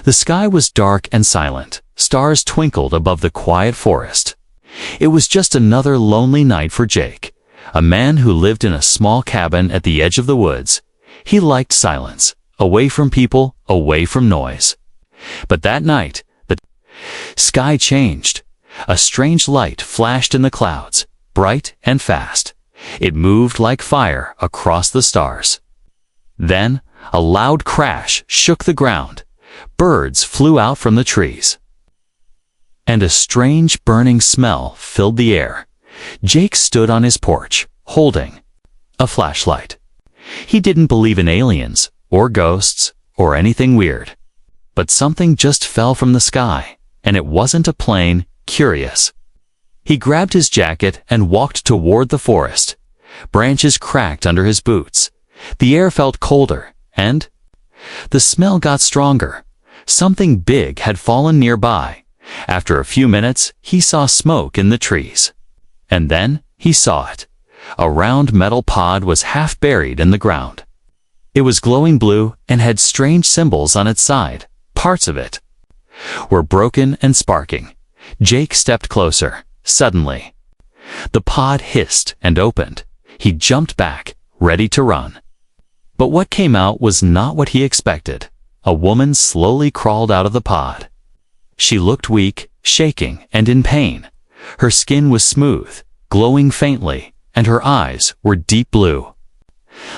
The sky was dark and silent. Stars twinkled above the quiet forest. It was just another lonely night for Jake, a man who lived in a small cabin at the edge of the woods. He liked silence, away from people, away from noise. But that night, the sky changed. A strange light flashed in the clouds, bright and fast. It moved like fire across the stars. Then, a loud crash shook the ground. Birds flew out from the trees, and a strange burning smell filled the air. Jake stood on his porch, holding a flashlight. He didn't believe in aliens, or ghosts, or anything weird. But something just fell from the sky, and it wasn't a plane. Curious. He grabbed his jacket and walked toward the forest. Branches cracked under his boots. The air felt colder, and the smell got stronger. Something big had fallen nearby. After a few minutes, he saw smoke in the trees. And then he saw it. A round metal pod was half buried in the ground. It was glowing blue and had strange symbols on its side. Parts of it were broken and sparking. Jake stepped closer. Suddenly, the pod hissed and opened. He jumped back, ready to run. But what came out was not what he expected. A woman slowly crawled out of the pod. She looked weak, shaking, and in pain. Her skin was smooth, glowing faintly, and her eyes were deep blue.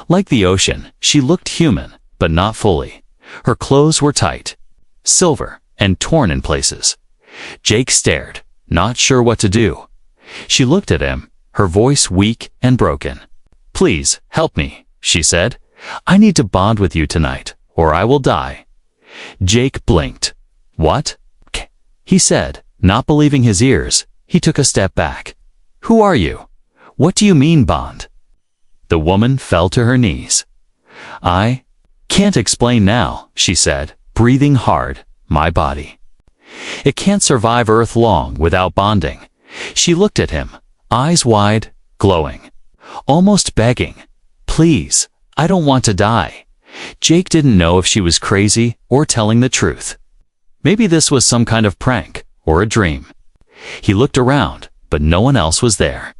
Like the ocean, she looked human, but not fully. Her clothes were tight, silver, and torn in places. Jake stared, not sure what to do. She looked at him, her voice weak and broken. "Please, help me," she said. "I need to bond with you tonight, or I will die." Jake blinked. "What?" he said, not believing his ears. He took a step back. "Who are you? What do you mean, bond?" The woman fell to her knees. "I can't explain now," she said, breathing hard. "My body. It can't survive Earth long without bonding." She looked at him, eyes wide, glowing, almost begging. "Please, I don't want to die." Jake didn't know if she was crazy or telling the truth. Maybe this was some kind of prank or a dream. He looked around, but no one else was there.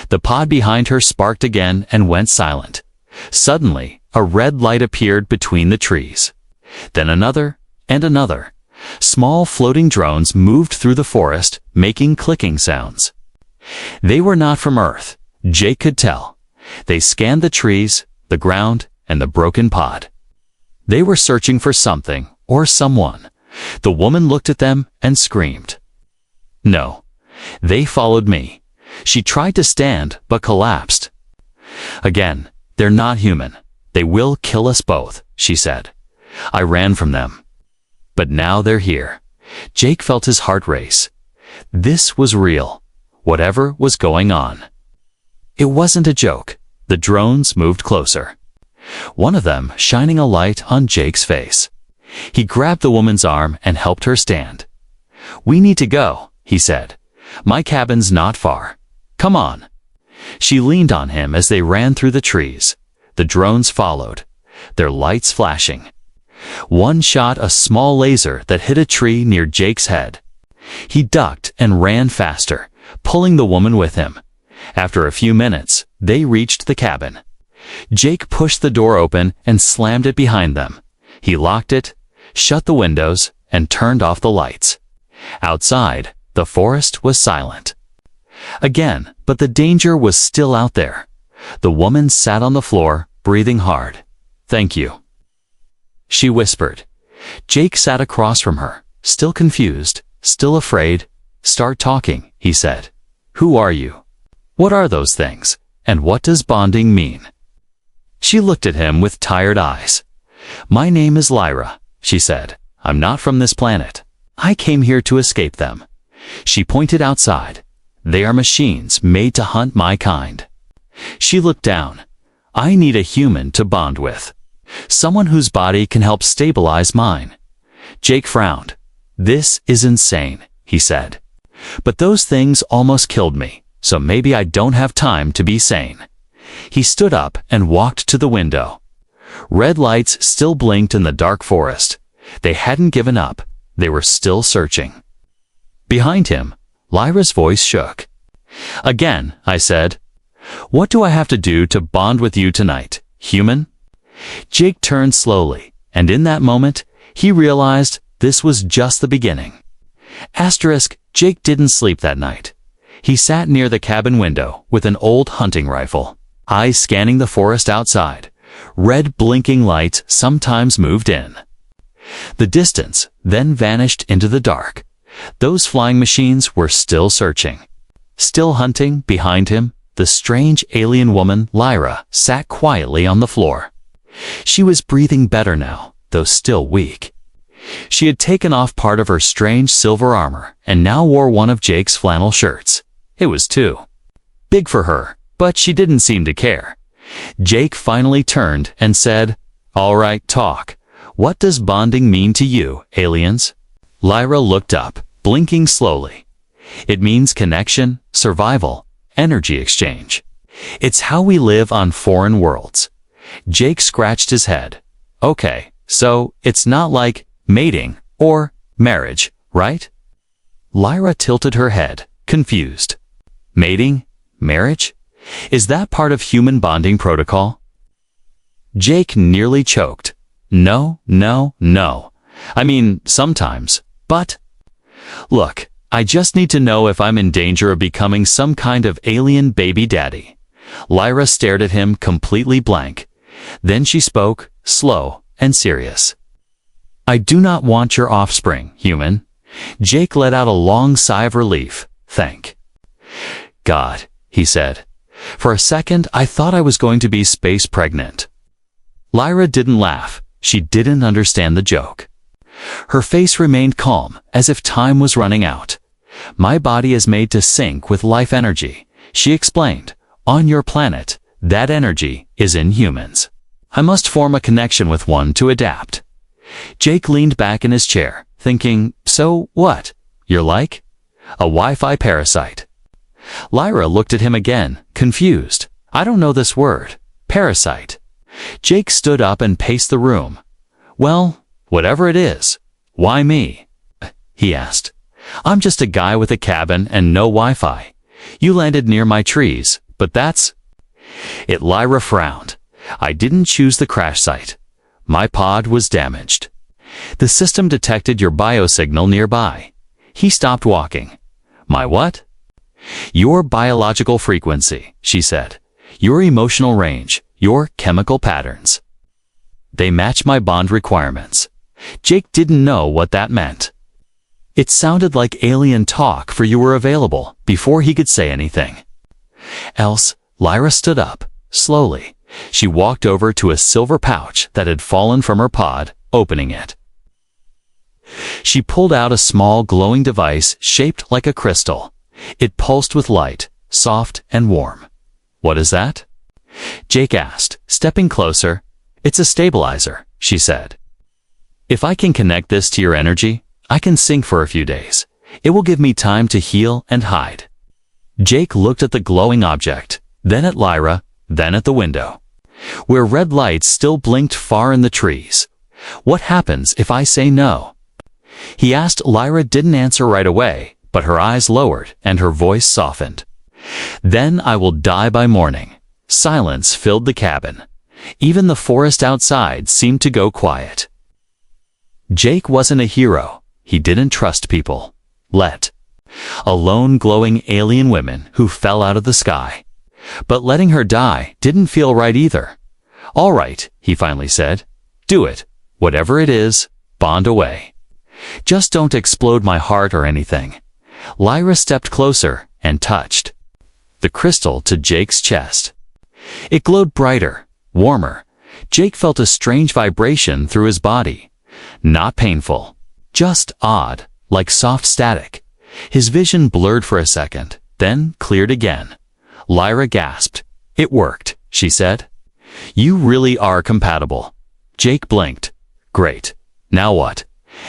The pod behind her sparked again and went silent. Suddenly, a red light appeared between the trees. Then another and another. Small floating drones moved through the forest, making clicking sounds. They were not from Earth, Jake could tell. They scanned the trees, the ground, and the broken pod. They were searching for something or someone. The woman looked at them and screamed. "No, they followed me." She tried to stand but collapsed. "Again, they're not human. They will kill us both," she said. "I ran from them. But now they're here." Jake felt his heart race. This was real, whatever was going on. It wasn't a joke. The drones moved closer, one of them shining a light on Jake's face. He grabbed the woman's arm and helped her stand. "We need to go," he said. "My cabin's not far. Come on." She leaned on him as they ran through the trees. The drones followed, their lights flashing. One shot a small laser that hit a tree near Jake's head. He ducked and ran faster, pulling the woman with him. After a few minutes, they reached the cabin. Jake pushed the door open and slammed it behind them. He locked it, shut the windows, and turned off the lights. Outside, the forest was silent. Again, but the danger was still out there. The woman sat on the floor, breathing hard. "Thank you," she whispered. Jake sat across from her, still confused, still afraid. "Start talking," he said. "Who are you? What are those things? And what does bonding mean?" She looked at him with tired eyes. "My name is Lyra," she said. "I'm not from this planet. I came here to escape them." She pointed outside. "They are machines made to hunt my kind." She looked down. "I need a human to bond with. Someone whose body can help stabilize mine." Jake frowned. "This is insane," he said. "But those things almost killed me, so maybe I don't have time to be sane." He stood up and walked to the window. Red lights still blinked in the dark forest. They hadn't given up. They were still searching. Behind him, Lyra's voice shook. "Again," I said. "What do I have to do to bond with you tonight, human?" Jake turned slowly, and in that moment, he realized this was just the beginning. Jake didn't sleep that night. He sat near the cabin window with an old hunting rifle, eyes scanning the forest outside. Red blinking lights sometimes moved in. The distance then vanished into the dark. Those flying machines were still searching. Still hunting behind him, the strange alien woman, Lyra, sat quietly on the floor. She was breathing better now, though still weak. She had taken off part of her strange silver armor and now wore one of Jake's flannel shirts. It was too big for her, but she didn't seem to care. Jake finally turned and said, "All right, talk. What does bonding mean to you, aliens?" Lyra looked up, blinking slowly. "It means connection, survival, energy exchange. It's how we live on foreign worlds." Jake scratched his head. "Okay, so it's not like mating or marriage, right?" Lyra tilted her head, confused. "Mating? Marriage? Is that part of human bonding protocol?" Jake nearly choked. No. I mean, sometimes, but... Look, I just need to know if I'm in danger of becoming some kind of alien baby daddy. Lyra stared at him completely blank. Then she spoke, slow and serious. "I do not want your offspring, human." Jake let out a long sigh of relief. "Thank God," he said. "For a second, I thought I was going to be space pregnant." Lyra didn't laugh. She didn't understand the joke. Her face remained calm, as if time was running out. "My body is made to sync with life energy," she explained. "On your planet, that energy is in humans. I must form a connection with one to adapt." Jake leaned back in his chair, thinking, "So what? You're like a Wi-Fi parasite." Lyra looked at him again, confused. "I don't know this word. Parasite." Jake stood up and paced the room. "Well, whatever it is, why me?" he asked. "I'm just a guy with a cabin and no Wi-Fi. You landed near my trees, but that's it." Lyra frowned. "I didn't choose the crash site. My pod was damaged. The system detected your biosignal nearby." He stopped walking. "My what?" "Your biological frequency," she said. "Your emotional range, your chemical patterns. They match my bond requirements." Jake didn't know what that meant. It sounded like alien talk, for "you were available" before he could say anything else. Lyra stood up, slowly. She walked over to a silver pouch that had fallen from her pod, opening it. She pulled out a small glowing device shaped like a crystal. It pulsed with light, soft and warm. "What is that?" Jake asked, stepping closer. "It's a stabilizer," she said. "If I can connect this to your energy, I can sync for a few days. It will give me time to heal and hide." Jake looked at the glowing object, then at Lyra, then at the window, where red lights still blinked far in the trees. "What happens if I say no?" he asked. Lyra didn't answer right away, but her eyes lowered and her voice softened. "Then I will die by morning." Silence filled the cabin. Even the forest outside seemed to go quiet. Jake wasn't a hero. He didn't trust people. Let alone glowing alien women who fell out of the sky. But letting her die didn't feel right either. "All right," he finally said. "Do it. Whatever it is, bond away. Just don't explode my heart or anything." Lyra stepped closer and touched the crystal to Jake's chest. It glowed brighter, warmer. Jake felt a strange vibration through his body. Not painful, just odd, like soft static. His vision blurred for a second, then cleared again. Lyra gasped. "It worked," she said. "You really are compatible." Jake blinked. "Great. Now what?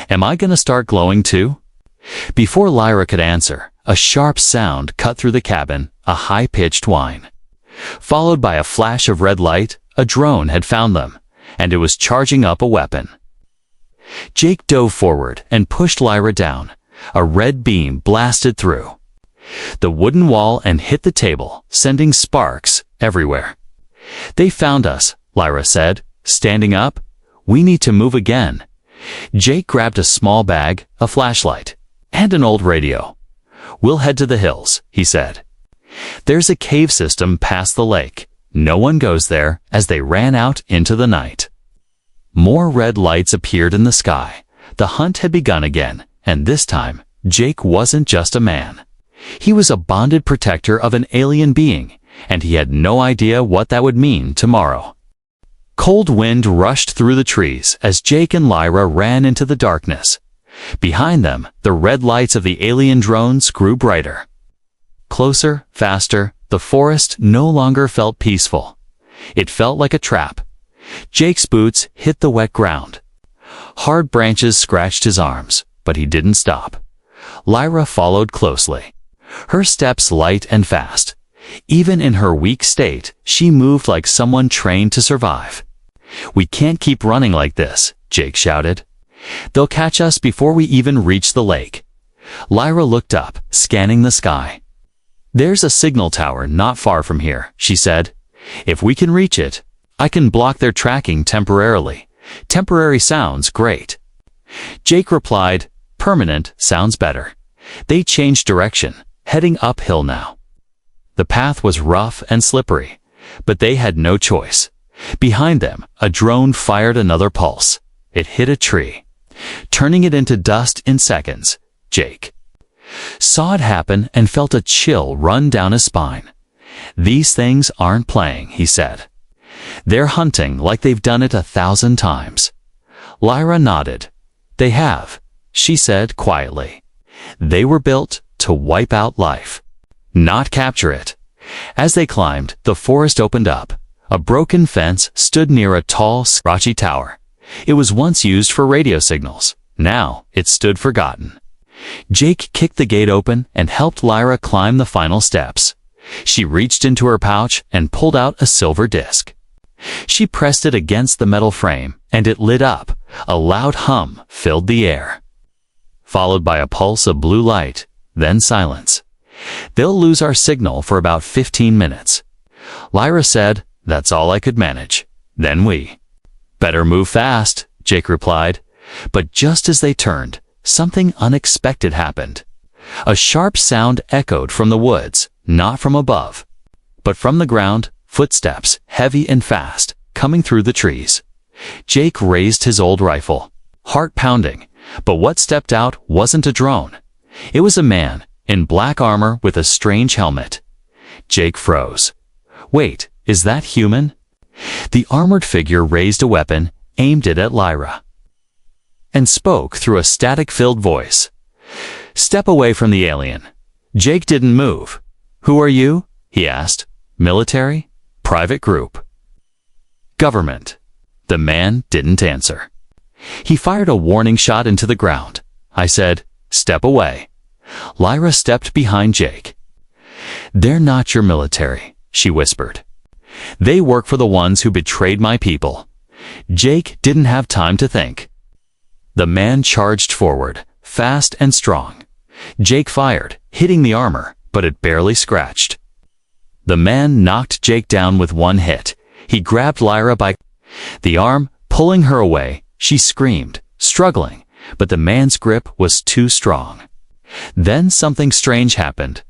Am I gonna start glowing too?" Before Lyra could answer, a sharp sound cut through the cabin, a high-pitched whine. Followed by a flash of red light. A drone had found them, and it was charging up a weapon. Jake dove forward and pushed Lyra down. A red beam blasted through the wooden wall and hit the table, sending sparks everywhere. "They found us," Lyra said, standing up. "We need to move again." Jake grabbed a small bag, a flashlight, and an old radio. "We'll head to the hills," he said. "There's a cave system past the lake. No one goes there," as they ran out into the night. More red lights appeared in the sky. The hunt had begun again, and this time, Jake wasn't just a man. He was a bonded protector of an alien being, and he had no idea what that would mean tomorrow. Cold wind rushed through the trees as Jake and Lyra ran into the darkness. Behind them, the red lights of the alien drones grew brighter. Closer, faster, the forest no longer felt peaceful. It felt like a trap. Jake's boots hit the wet ground. Hard branches scratched his arms, but he didn't stop. Lyra followed closely, her steps light and fast. Even in her weak state, she moved like someone trained to survive. "We can't keep running like this," Jake shouted. "They'll catch us before we even reach the lake." Lyra looked up, scanning the sky. "There's a signal tower not far from here," she said. "If we can reach it, I can block their tracking temporarily." "Temporary sounds great." Jake replied, "Permanent sounds better." They changed direction, heading uphill now. The path was rough and slippery, but they had no choice. Behind them, a drone fired another pulse. It hit a tree, turning it into dust in seconds. Jake saw it happen and felt a chill run down his spine. "These things aren't playing," he said. "They're hunting like they've done it 1,000 times." Lyra nodded. "They have," she said quietly. "They were built to wipe out life, not capture it." As they climbed, the forest opened up. A broken fence stood near a tall, scratchy tower. It was once used for radio signals. Now it stood forgotten. Jake kicked the gate open and helped Lyra climb the final steps. She reached into her pouch and pulled out a silver disc. She pressed it against the metal frame, and it lit up. A loud hum filled the air, followed by a pulse of blue light, then silence. "They'll lose our signal for about 15 minutes. Lyra said, "That's all I could manage." Then we "Better move fast," Jake replied. But just as they turned, something unexpected happened. A sharp sound echoed from the woods, not from above, but from the ground. Footsteps, heavy and fast, coming through the trees. Jake raised his old rifle, heart pounding, but what stepped out wasn't a drone. It was a man, in black armor with a strange helmet. Jake froze. "Wait, is that human?" The armored figure raised a weapon, aimed it at Lyra, and spoke through a static-filled voice. "Step away from the alien." Jake didn't move. "Who are you?" he asked. "Military? Private group? Government?" The man didn't answer. He fired a warning shot into the ground. I said, "Step away." Lyra stepped behind Jake. "They're not your military," she whispered. "They work for the ones who betrayed my people." Jake didn't have time to think. The man charged forward, fast and strong. Jake fired, hitting the armor, but it barely scratched. The man knocked Jake down with one hit. He grabbed Lyra by the arm, pulling her away. She screamed, struggling, but the man's grip was too strong. Then something strange happened.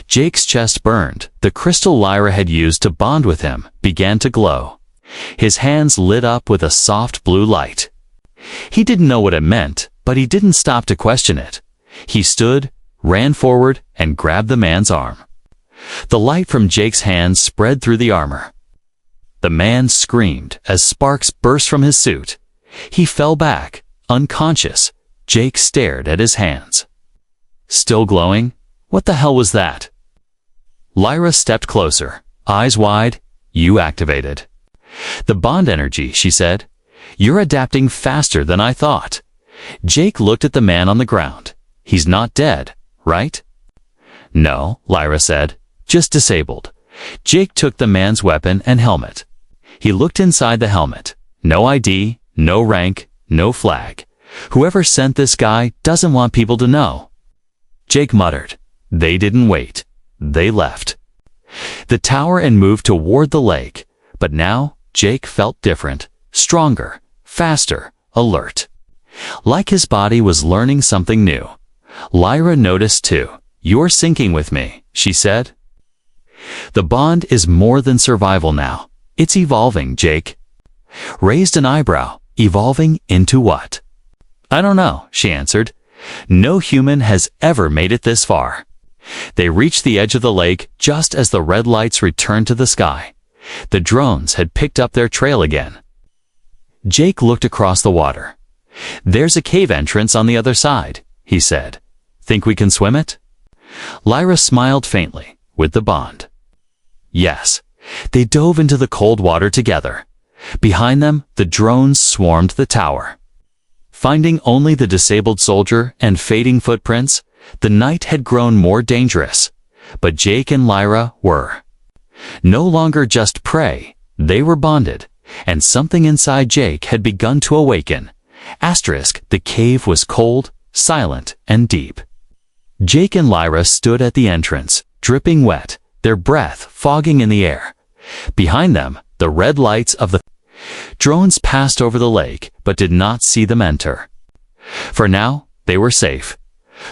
Jake's chest burned. The crystal Lyra had used to bond with him began to glow. His hands lit up with a soft blue light. He didn't know what it meant, but he didn't stop to question it. He stood, ran forward, and grabbed the man's arm. The light from Jake's hands spread through the armor. The man screamed as sparks burst from his suit. He fell back, unconscious. Jake stared at his hands. Still glowing? What the hell was that? Lyra stepped closer, eyes wide. "You activated the bond energy," she said. "You're adapting faster than I thought." Jake looked at the man on the ground. "He's not dead, right?" "No," Lyra said. "Just disabled." Jake took the man's weapon and helmet. He looked inside the helmet. No ID, no rank, no flag. Whoever sent this guy doesn't want people to know. Jake muttered. They didn't wait. They left the tower and moved toward the lake, but now Jake felt different, stronger, faster, alert. Like his body was learning something new. Lyra noticed too. You're sinking with me, she said. The bond is more than survival now. It's evolving, Jake. Raised an eyebrow. Evolving into what? I don't know, she answered. No human has ever made it this far. They reached the edge of the lake just as the red lights returned to the sky. The drones had picked up their trail again. Jake looked across the water. There's a cave entrance on the other side, he said. Think we can swim it? Lyra smiled faintly. With the bond. Yes. They dove into the cold water together. Behind them, the drones swarmed the tower. Finding only the disabled soldier and fading footprints, the night had grown more dangerous. But Jake and Lyra were no longer just prey. They were bonded, and something inside Jake had begun to awaken. The cave was cold, silent, and deep. Jake and Lyra stood at the entrance, dripping wet, their breath fogging in the air. Behind them, the red lights of the drones passed over the lake, but did not see them enter. For now, they were safe.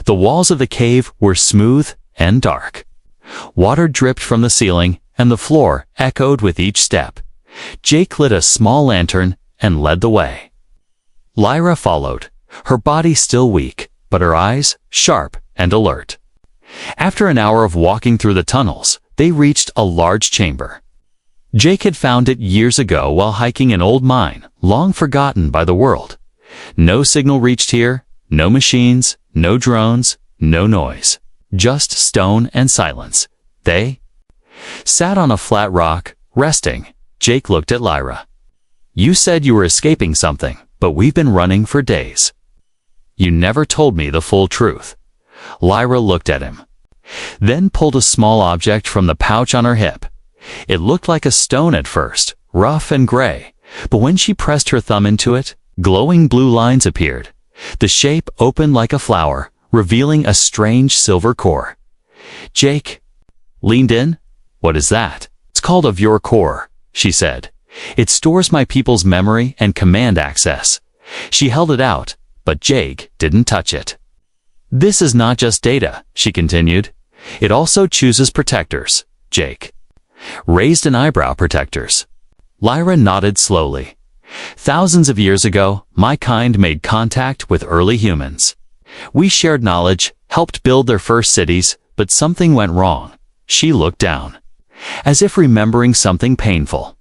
The walls of the cave were smooth and dark. Water dripped from the ceiling, and the floor echoed with each step. Jake lit a small lantern and led the way. Lyra followed, her body still weak, but her eyes sharp and alert. After an hour of walking through the tunnels, they reached a large chamber. Jake had found it years ago while hiking an old mine, long forgotten by the world. No signal reached here, no machines, no drones, no noise. Just stone and silence. They sat on a flat rock, resting. Jake looked at Lyra. You said you were escaping something, but we've been running for days. You never told me the full truth. Lyra looked at him, then pulled a small object from the pouch on her hip. It looked like a stone at first, rough and gray, but when she pressed her thumb into it, glowing blue lines appeared. The shape opened like a flower, revealing a strange silver core. Jake leaned in. What is that? It's called of your core, she said. It stores my people's memory and command access. She held it out, but Jake didn't touch it. This is not just data, she continued. It also chooses protectors. Jake raised an eyebrow. Protectors. Lyra nodded slowly. Thousands of years ago, my kind made contact with early humans. We shared knowledge, helped build their first cities, but something went wrong. She looked down, as if remembering something painful.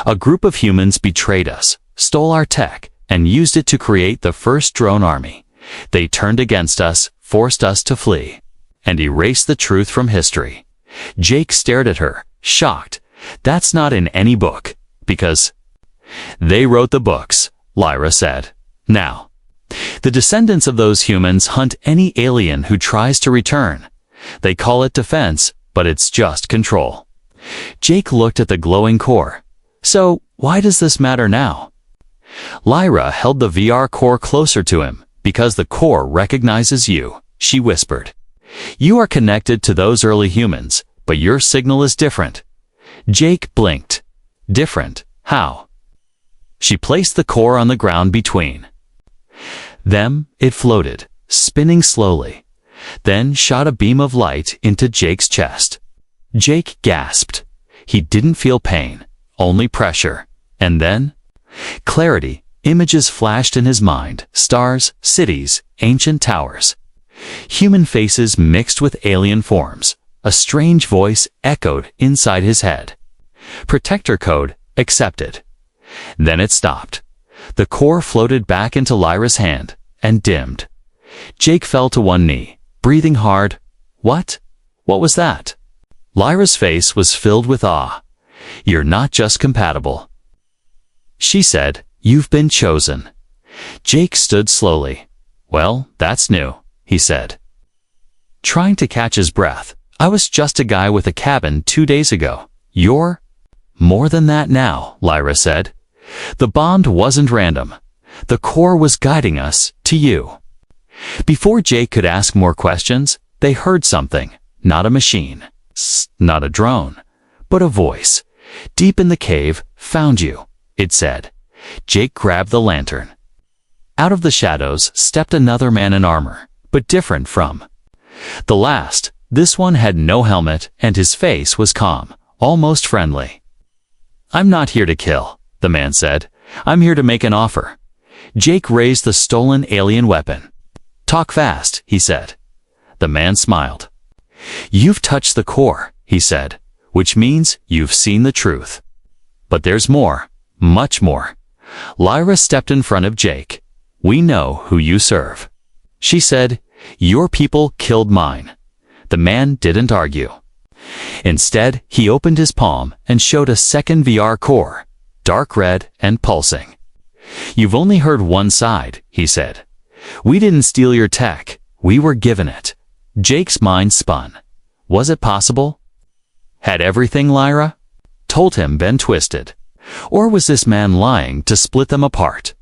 A group of humans betrayed us, stole our tech, and used it to create the first drone army. They turned against us, forced us to flee, and erased the truth from history. Jake stared at her, shocked. That's not in any book, because they wrote the books, Lyra said. Now, the descendants of those humans hunt any alien who tries to return. They call it defense, but it's just control. Jake looked at the glowing core. So, why does this matter now? Lyra held the VR core closer to him. Because the core recognizes you, she whispered. You are connected to those early humans, but your signal is different. Jake blinked. Different? How? She placed the core on the ground between them. It floated, spinning slowly, then shot a beam of light into Jake's chest. Jake gasped. He didn't feel pain, only pressure. And then clarity. Images flashed in his mind, stars, cities, ancient towers. Human faces mixed with alien forms. A strange voice echoed inside his head. Protector code accepted. Then it stopped. The core floated back into Lyra's hand and dimmed. Jake fell to one knee, breathing hard. What? What was that? Lyra's face was filled with awe. You're not just compatible, she said. You've been chosen. Jake stood slowly. Well, that's new, he said, trying to catch his breath. I was just a guy with a cabin 2 days ago. You're more than that now, Lyra said. The bond wasn't random. The core was guiding us to you. Before Jake could ask more questions, they heard something. Not a machine, not a drone, but a voice. Deep in the cave, found you, it said. Jake grabbed the lantern. Out of the shadows stepped another man in armor, but different from the last. This one had no helmet, and his face was calm, almost friendly. I'm not here to kill, the man said. I'm here to make an offer. Jake raised the stolen alien weapon. Talk fast, he said. The man smiled. You've touched the core, he said, which means you've seen the truth. But there's more, much more. Lyra stepped in front of Jake. We know who you serve. She said, your people killed mine. The man didn't argue. Instead, he opened his palm and showed a second VR core, dark red and pulsing. You've only heard one side, he said. We didn't steal your tech, we were given it. Jake's mind spun. Was it possible? Had everything Lyra told him been twisted? Or was this man lying to split them apart?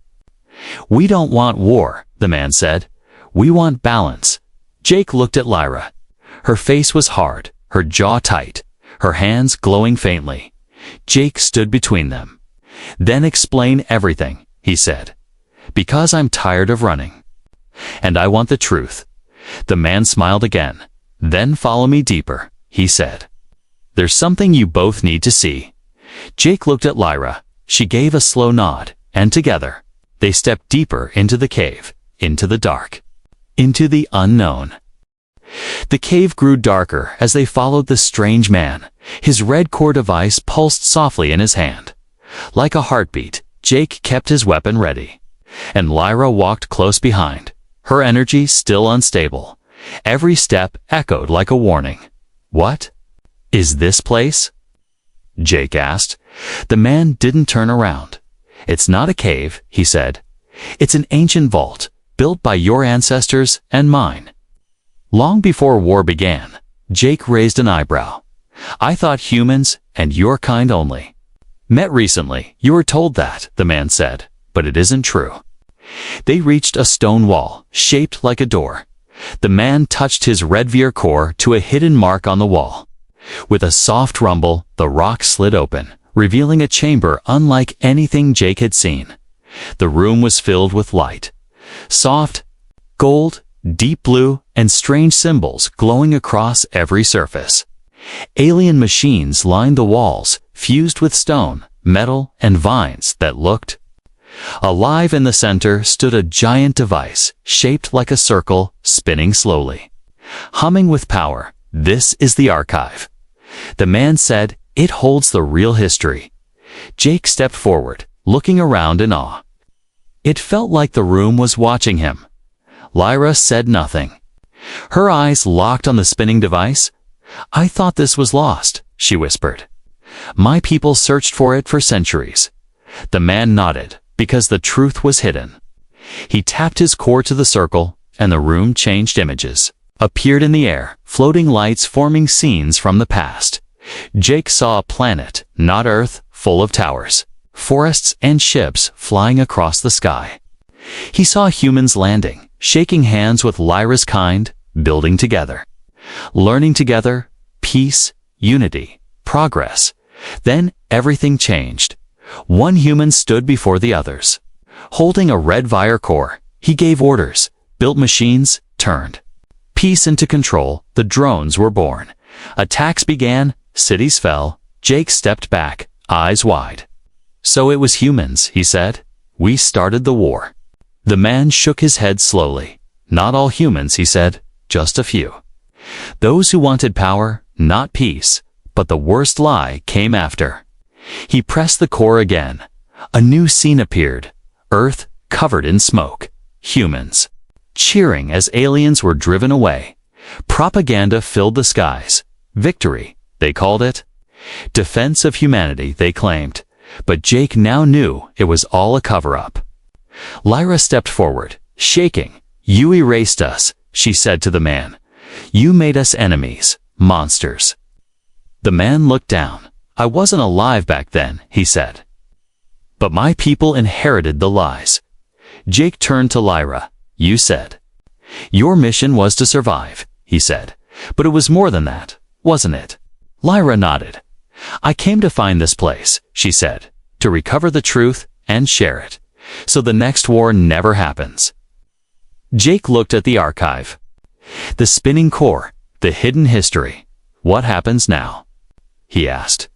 We don't want war, the man said. We want balance. Jake looked at Lyra. Her face was hard, her jaw tight, her hands glowing faintly. Jake stood between them. Then explain everything, he said. Because I'm tired of running. And I want the truth. The man smiled again. Then follow me deeper, he said. There's something you both need to see. Jake looked at Lyra. She gave a slow nod, and together, they stepped deeper into the cave, into the dark, into the unknown. The cave grew darker as they followed the strange man. His red core device pulsed softly in his hand. Like a heartbeat, Jake kept his weapon ready. And Lyra walked close behind, her energy still unstable. Every step echoed like a warning. What? Is this place? Jake asked. The man didn't turn around. It's not a cave, he said. It's an ancient vault, built by your ancestors and mine. Long before war began, Jake raised an eyebrow. I thought humans, and your kind only. Met recently, you were told that, the man said, but it isn't true. They reached a stone wall, shaped like a door. The man touched his red VR core to a hidden mark on the wall. With a soft rumble, the rock slid open, revealing a chamber unlike anything Jake had seen. The room was filled with light. Soft, gold, deep blue, and strange symbols glowing across every surface. Alien machines lined the walls, fused with stone, metal, and vines that looked alive. In the center stood a giant device, shaped like a circle, spinning slowly. Humming with power, this is the archive. The man said, it holds the real history. Jake stepped forward, looking around in awe. It felt like the room was watching him. Lyra said nothing. Her eyes locked on the spinning device. I thought this was lost, she whispered. My people searched for it for centuries. The man nodded, because the truth was hidden. He tapped his core to the circle, and the room changed. Images appeared in the air, floating lights forming scenes from the past. Jake saw a planet, not Earth, full of towers, forests, and ships flying across the sky. He saw humans landing, shaking hands with Lyra's kind, building together, learning together, peace, unity, progress. Then everything changed. One human stood before the others. Holding a red VR core, he gave orders, built machines, turned peace into control. The drones were born. Attacks began, cities fell. Jake stepped back, eyes wide. So it was humans, he said. We started the war. The man shook his head slowly. Not all humans, he said, just a few. Those who wanted power, not peace. But the worst lie came after. He pressed the core again. A new scene appeared. Earth covered in smoke. Humans cheering as aliens were driven away. Propaganda filled the skies. Victory, they called it. Defense of humanity, they claimed. But Jake now knew it was all a cover-up. Lyra stepped forward, shaking. You erased us, she said to the man. You made us enemies, monsters. The man looked down. I wasn't alive back then, he said. But my people inherited the lies. Jake turned to Lyra. You said. Your mission was to survive, he said. But it was more than that, wasn't it? Lyra nodded. I came to find this place, she said, to recover the truth and share it, so the next war never happens. Jake looked at the archive. The spinning core, the hidden history. What happens now? He asked.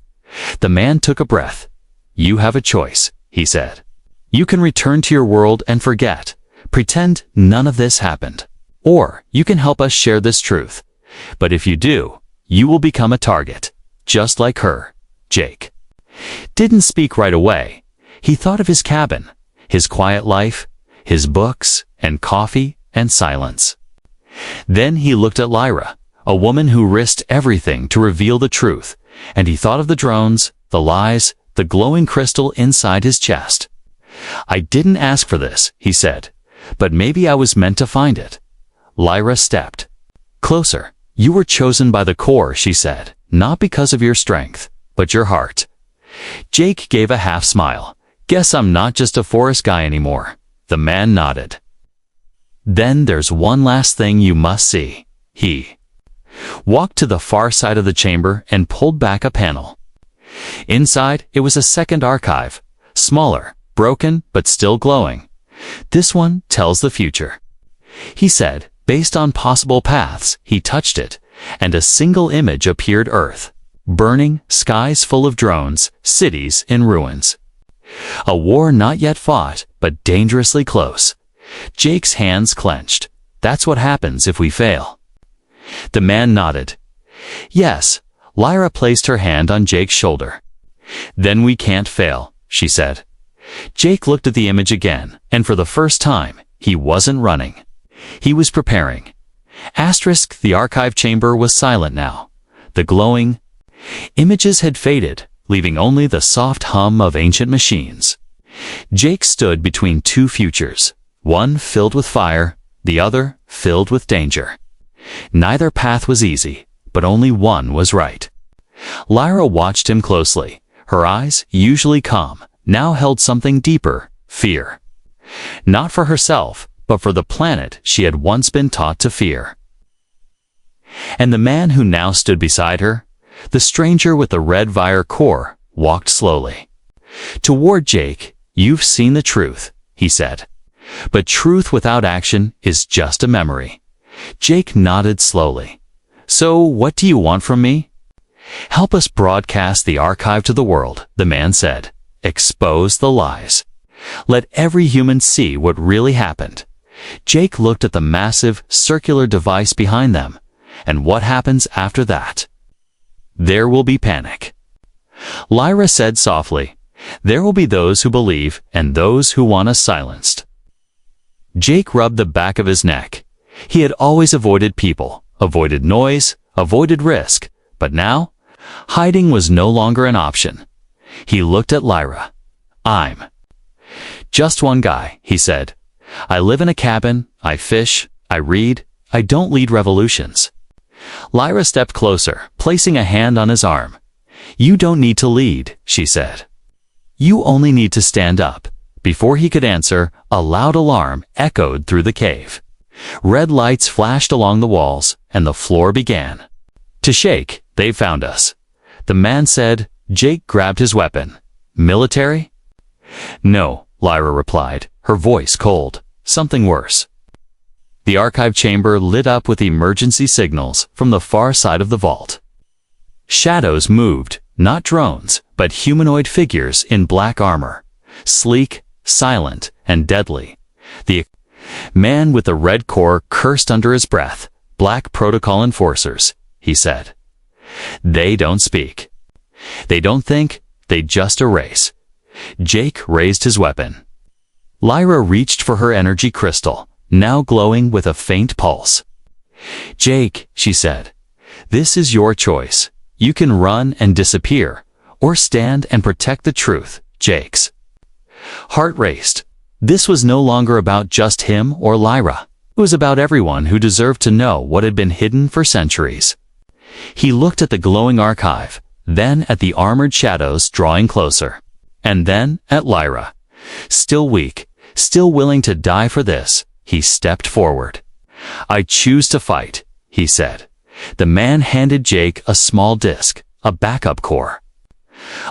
The man took a breath. You have a choice, he said. You can return to your world and forget, pretend none of this happened. Or you can help us share this truth. But if you do, you will become a target, just like her, Jake. Didn't speak right away. He thought of his cabin, his quiet life, his books and coffee and silence. Then he looked at Lyra, a woman who risked everything to reveal the truth, and he thought of the drones, the lies, the glowing crystal inside his chest. I didn't ask for this, he said, but maybe I was meant to find it. Lyra stepped closer. You were chosen by the core, she said, not because of your strength, but your heart. Jake gave a half smile. Guess I'm not just a forest guy anymore. The man nodded. Then there's one last thing you must see. He walked to the far side of the chamber and pulled back a panel. Inside, it was a second archive, smaller, broken, but still glowing. This one tells the future. He said, based on possible paths, he touched it, and a single image appeared: Earth, burning, skies full of drones, cities in ruins. A war not yet fought, but dangerously close. Jake's hands clenched. That's what happens if we fail. The man nodded. Yes. Lyra placed her hand on Jake's shoulder. Then we can't fail, she said. Jake looked at the image again, and for the first time, he wasn't running. He was preparing. Asterisk, the archive chamber was silent now. The glowing images had faded, leaving only the soft hum of ancient machines. Jake stood between two futures, one filled with fire, the other filled with danger. Neither path was easy, but only one was right. Lyra watched him closely. Her eyes, usually calm, now held something deeper: fear. Not for herself, but for the planet she had once been taught to fear. And the man who now stood beside her, the stranger with the red wire core, walked slowly toward Jake. You've seen the truth, he said. But truth without action is just a memory. Jake nodded slowly. So what do you want from me? Help us broadcast the archive to the world, the man said. Expose the lies. Let every human see what really happened. Jake looked at the massive, circular device behind them. And what happens after that? There will be panic. Lyra said softly, there will be those who believe and those who want us silenced. Jake rubbed the back of his neck. He had always avoided people, avoided noise, avoided risk, but now, hiding was no longer an option. He looked at Lyra. I'm just one guy, he said. I live in a cabin, I fish, I read, I don't lead revolutions. Lyra stepped closer, placing a hand on his arm. You don't need to lead, she said. You only need to stand up. Before he could answer, a loud alarm echoed through the cave. Red lights flashed along the walls, and the floor began to shake. They found us, the man said. Jake grabbed his weapon. Military? No, Lyra replied, her voice cold. Something worse. The archive chamber lit up with emergency signals from the far side of the vault. Shadows moved, not drones, but humanoid figures in black armor, sleek, silent, and deadly. The man with the red core cursed under his breath. Black protocol enforcers, he said. They don't speak. They don't think, they just erase. Jake raised his weapon. Lyra reached for her energy crystal, now glowing with a faint pulse. Jake, she said, this is your choice. You can run and disappear, or stand and protect the truth. Jake's heart raced. This was no longer about just him or Lyra. It was about everyone who deserved to know what had been hidden for centuries. He looked at the glowing archive, then at the armored shadows drawing closer, and then at Lyra, still weak, Still willing to die for this, he stepped forward. "I choose to fight," he said. The man handed Jake a small disk, a backup core.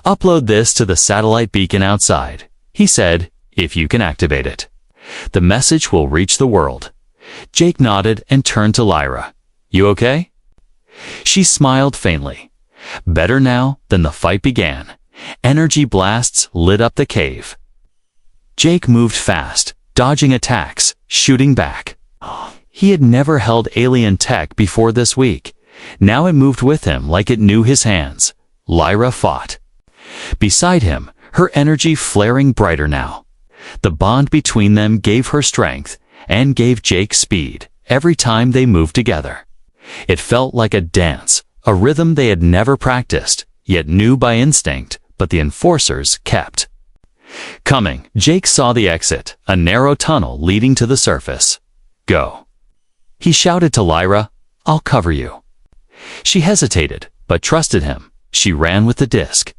"Upload this to the satellite beacon outside," he said, "if you can activate it. The message will reach the world." Jake nodded and turned to Lyra. "You okay?" She smiled faintly. Better now than the fight began. Energy blasts lit up the cave. Jake moved fast, dodging attacks, shooting back. He had never held alien tech before this week. Now it moved with him like it knew his hands. Lyra fought. Beside him, her energy flaring brighter now. The bond between them gave her strength and gave Jake speed every time they moved together. It felt like a dance, a rhythm they had never practiced, yet knew by instinct, but the enforcers kept. Coming, Jake saw the exit, a narrow tunnel leading to the surface. "Go." He shouted to Lyra, "I'll cover you." She hesitated, but trusted him. She ran with the disc.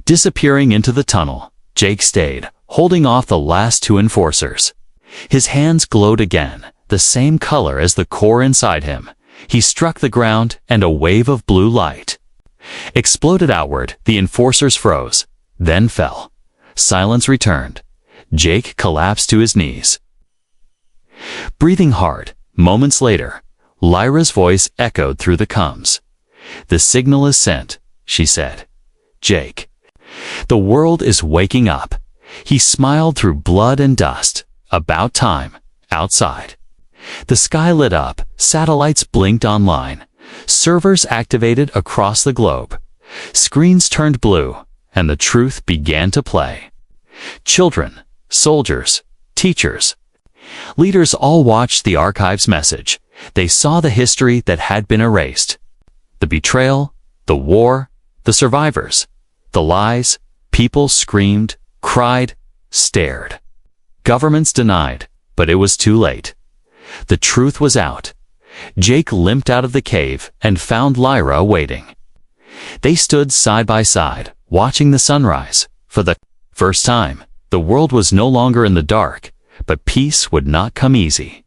Disappearing into the tunnel, Jake stayed, holding off the last two enforcers. His hands glowed again, the same color as the core inside him. He struck the ground, and a wave of blue light exploded outward. The enforcers froze, then fell. Silence returned. Jake collapsed to his knees. Breathing hard, moments later, Lyra's voice echoed through the comms. "The signal is sent," she said. "Jake." "The world is waking up." He smiled through blood and dust. About time. Outside. The sky lit up, satellites blinked online, servers activated across the globe. Screens turned blue, and the truth began to play. Children, soldiers, teachers, leaders all watched the archive's message. They saw the history that had been erased. The betrayal, the war, the survivors, the lies. People screamed, cried, stared. Governments denied, but it was too late. The truth was out. Jake limped out of the cave and found Lyra waiting. They stood side by side, watching the sunrise. For the first time, the world was no longer in the dark, but peace would not come easy.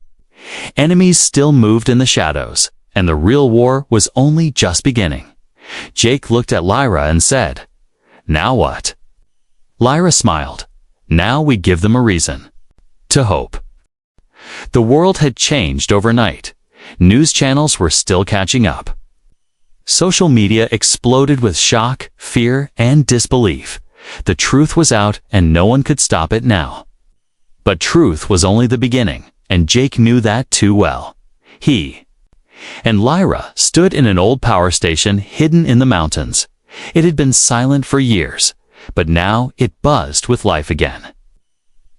Enemies still moved in the shadows, and the real war was only just beginning. Jake looked at Lyra and said, "Now what?" Lyra smiled. "Now we give them a reason to hope." The world had changed overnight. News channels were still catching up. Social media exploded with shock, fear, and disbelief. The truth was out, and no one could stop it now. But truth was only the beginning, and Jake knew that too well. He and Lyra stood in an old power station hidden in the mountains. It had been silent for years, but now it buzzed with life again.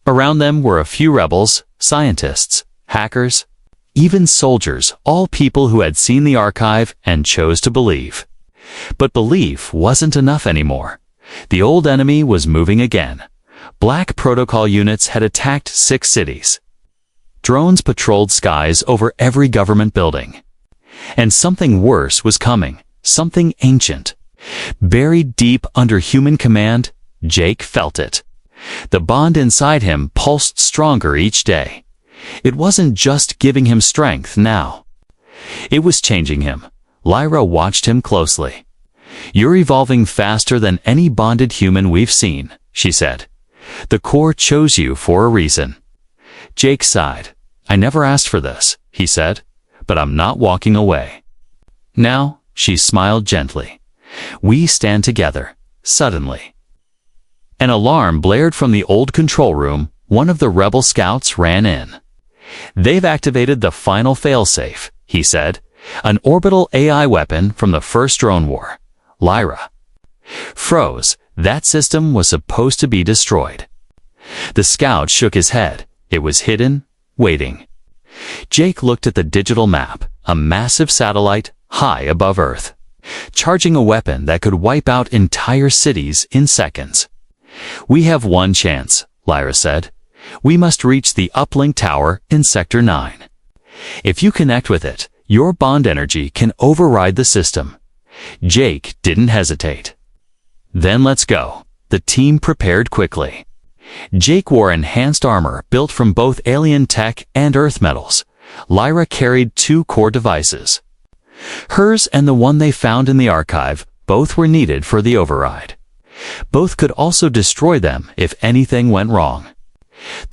Around them were a few rebels, scientists, hackers, even soldiers, all people who had seen the archive and chose to believe. But belief wasn't enough anymore. The old enemy was moving again. Black protocol units had attacked 6 cities. Drones patrolled skies over every government building. And something worse was coming, something ancient. Buried deep under human command, Jake felt it. The bond inside him pulsed stronger each day. It wasn't just giving him strength now. It was changing him. Lyra watched him closely. "You're evolving faster than any bonded human we've seen," she said. "The core chose you for a reason." Jake sighed. "I never asked for this," he said, "but I'm not walking away." "Now," she smiled gently, "we stand together." Suddenly, an alarm blared from the old control room. One of the rebel scouts ran in. "They've activated the final failsafe," he said. "An orbital AI weapon from the first drone war." Lyra froze. That system was supposed to be destroyed. The scout shook his head. It was hidden, waiting. Jake looked at the digital map, a massive satellite high above Earth, charging a weapon that could wipe out entire cities in seconds. "We have one chance," Lyra said. "We must reach the uplink tower in Sector 9. If you connect with it, your bond energy can override the system." Jake didn't hesitate. "Then let's go." The team prepared quickly. Jake wore enhanced armor built from both alien tech and Earth metals. Lyra carried two core devices. Hers and the one they found in the archive, both were needed for the override. Both could also destroy them if anything went wrong.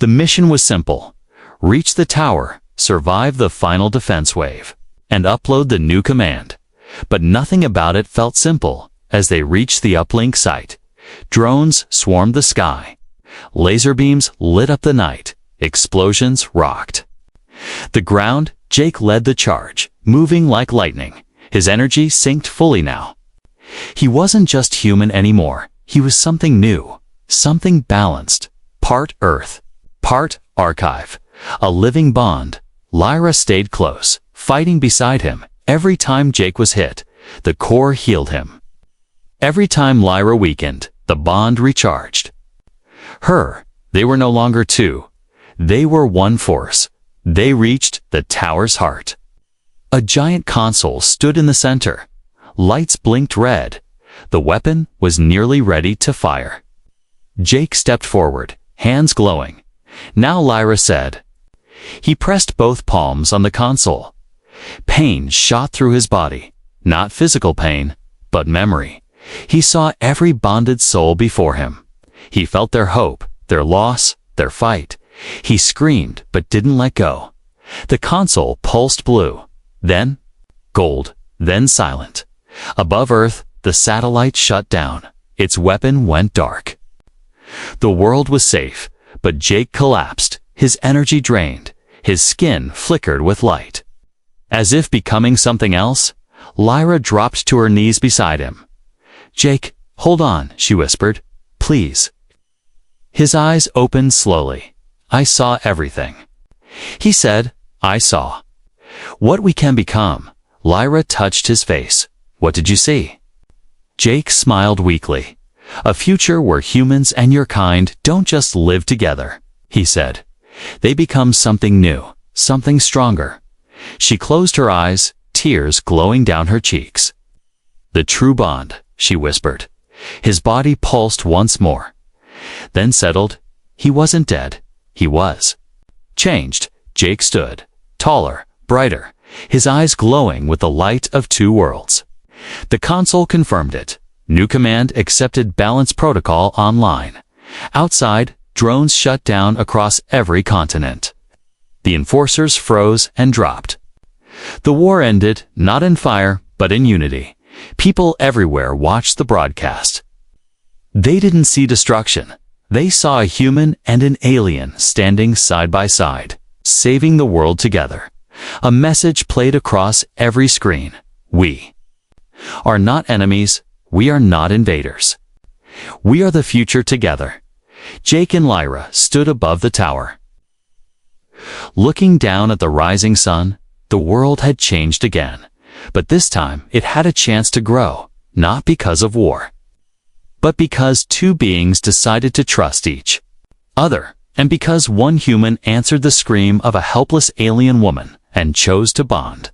The mission was simple: reach the tower, survive the final defense wave, and upload the new command. But nothing about it felt simple. As they reached the uplink site, drones swarmed the sky. Laser beams lit up the night. Explosions rocked the ground. Jake led the charge, moving like lightning. His energy synced fully now. He wasn't just human anymore. He was something new, something balanced. Part Earth, part archive. A living bond. Lyra stayed close, fighting beside him. Every time Jake was hit, the core healed him. Every time Lyra weakened, the bond recharged. They were no longer two. They were one force. They reached the tower's heart. A giant console stood in the center. Lights blinked red. The weapon was nearly ready to fire. Jake stepped forward, hands glowing. "Now," Lyra said. He pressed both palms on the console. Pain shot through his body. Not physical pain, but memory. He saw every bonded soul before him. He felt their hope, their loss, their fight. He screamed, but didn't let go. The console pulsed blue, then gold, then silent. Above Earth, the satellite shut down. Its weapon went dark. The world was safe, but Jake collapsed, his energy drained. His skin flickered with light. As if becoming something else, Lyra dropped to her knees beside him. "Jake, hold on," she whispered. "Please." His eyes opened slowly. "I saw everything." He said, "I saw what we can become." Lyra touched his face. "What did you see?" Jake smiled weakly. "A future where humans and your kind don't just live together," he said. "They become something new, something stronger." She closed her eyes, tears glowing down her cheeks. "The true bond," she whispered. His body pulsed once more, then settled. He wasn't dead. He was changed. Jake stood, taller, brighter, his eyes glowing with the light of two worlds. The console confirmed it. New command accepted. Balance protocol online. Outside, drones shut down across every continent. The enforcers froze and dropped. The war ended, not in fire, but in unity. People everywhere watched the broadcast. They didn't see destruction. They saw a human and an alien standing side by side, saving the world together. A message played across every screen. We are not enemies. We are not invaders. We are the future together. Jake and Lyra stood above the tower. Looking down at the rising sun, the world had changed again. But this time it had a chance to grow, not because of war, but because two beings decided to trust each other, and because one human answered the scream of a helpless alien woman and chose to bond.